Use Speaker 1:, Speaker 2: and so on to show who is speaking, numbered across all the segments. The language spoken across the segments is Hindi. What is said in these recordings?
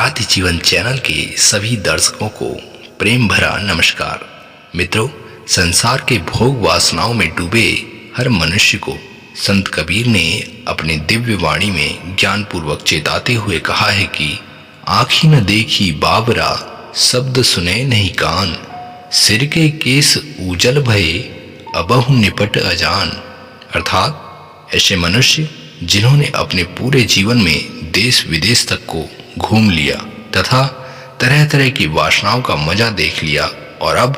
Speaker 1: आराध्य जीवन चैनल के सभी दर्शकों को प्रेम भरा नमस्कार। मित्रों, संसार के भोग वासनाओं में डूबे हर मनुष्य को संत कबीर ने अपनी दिव्य वाणी में ज्ञानपूर्वक चेताते हुए कहा है कि आँखी न देखी बावरा, शब्द सुने नहीं कान, सिर के केस उजल भये, अबहु निपट अजान। अर्थात ऐसे मनुष्य जिन्होंने अपने पूरे जीवन में देश विदेश तक को घूम लिया तथा तरह तरह की वासनाओं का मजा देख लिया और अब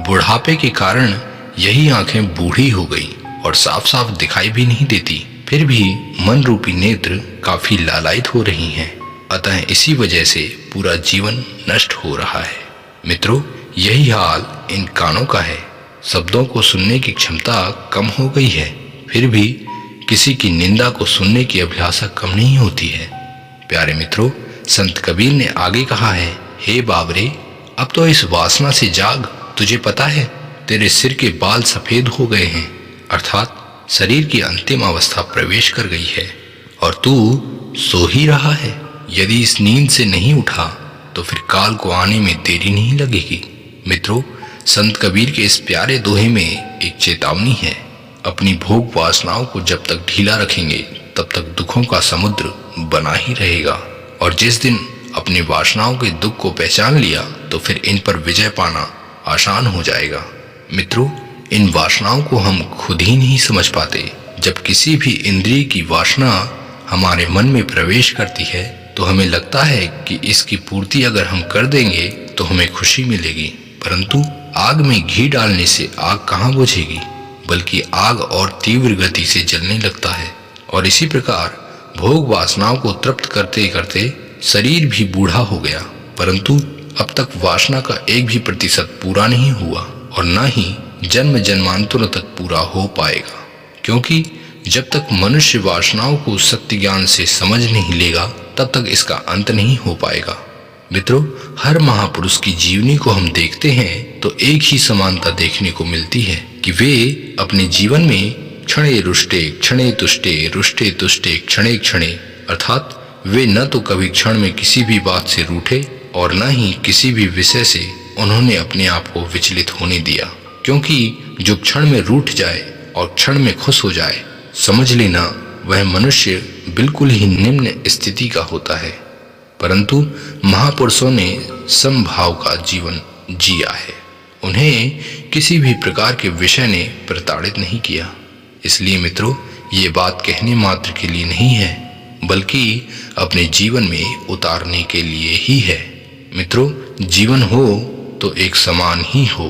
Speaker 1: बुढ़ापे के कारण यही आंखें बूढ़ी हो गई और साफ साफ दिखाई भी नहीं देती, फिर भी मन रूपी नेत्र काफी लालायित हो रही हैं। अतः इसी वजह से पूरा जीवन नष्ट हो रहा है। मित्रों, यही हाल इन कानों का है। शब्दों को सुनने की क्षमता कम हो गई है, फिर भी किसी की निंदा को सुनने की अभिलाषा कम नहीं होती है। प्यारे मित्रों, संत कबीर ने आगे कहा है, हे बावरे, अब तो इस वासना से जाग। तुझे पता है तेरे सिर के बाल सफेद हो गए हैं, अर्थात शरीर की अंतिम अवस्था प्रवेश कर गई है और तू सो ही रहा है। यदि इस नींद से नहीं उठा तो फिर काल को आने में देरी नहीं लगेगी। मित्रों, संत कबीर के इस प्यारे दोहे में एक चेतावनी है। अपनी भोग वासनाओं को जब तक ढीला रखेंगे तब तक दुखों का समुद्र बना ही रहेगा, और जिस दिन अपनी वासनाओं के दुख को पहचान लिया तो फिर इन पर विजय पाना आसान हो जाएगा। मित्रों, इन वासनाओं को हम खुद ही नहीं समझ पाते। जब किसी भी इंद्रिय की वासना हमारे मन में प्रवेश करती है तो हमें लगता है कि इसकी पूर्ति अगर हम कर देंगे तो हमें खुशी मिलेगी, परंतु आग में घी डालने से आग कहाँ बुझेगी, बल्कि आग और तीव्र गति से जलने लगता है। और इसी प्रकार भोग वासनाओं को तृप्त करते करते शरीर भी बूढ़ा हो गया, परंतु अब तक वासना का 1% पूरा नहीं हुआ और न ही जन्म जन्मांतरों तक पूरा हो पाएगा, क्योंकि जब तक मनुष्य वासनाओं को सत्य ज्ञान से समझ नहीं लेगा तब तक इसका अंत नहीं हो पाएगा। मित्रों, हर महापुरुष की जीवनी को हम देखते हैं तो एक ही समानता देखने को मिलती है कि वे अपने जीवन में क्षणे रुष्टे क्षणे तुष्टे रुष्टे तुष्टे क्षणे क्षणे, अर्थात वे न तो कभी क्षण में किसी भी बात से रूठे और न ही किसी भी विषय से उन्होंने अपने आप को विचलित होने दिया, क्योंकि जो क्षण में रूठ जाए और क्षण में खुश हो जाए, समझ लेना वह मनुष्य बिल्कुल ही निम्न स्थिति का होता है। परंतु महापुरुषों ने समभाव का जीवन जिया है। उन्हें किसी भी प्रकार के विषय ने प्रताड़ित नहीं किया। इसलिए मित्रों, ये बात कहने मात्र के लिए नहीं है, बल्कि अपने जीवन में उतारने के लिए ही है। मित्रों, जीवन हो तो एक समान ही हो,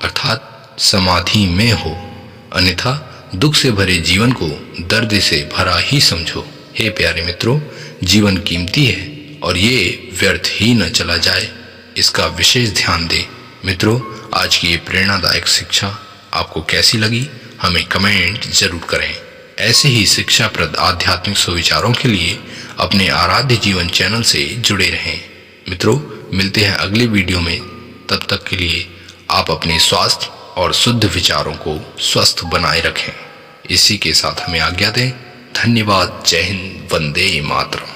Speaker 1: अर्थात समाधि में हो, अन्यथा दुख से भरे जीवन को दर्द से भरा ही समझो। हे प्यारे मित्रों, जीवन कीमती है और ये व्यर्थ ही न चला जाए, इसका विशेष ध्यान दें। मित्रों, आज की ये प्रेरणादायक शिक्षा आपको कैसी लगी, हमें कमेंट जरूर करें। ऐसे ही शिक्षाप्रद आध्यात्मिक सुविचारों के लिए अपने आराध्य जीवन चैनल से जुड़े रहें। मित्रों, मिलते हैं अगले वीडियो में। तब तक के लिए आप अपने स्वास्थ्य और शुद्ध विचारों को स्वस्थ बनाए रखें। इसी के साथ हमें आज्ञा दें। धन्यवाद। जय हिंद। वंदे मातरम।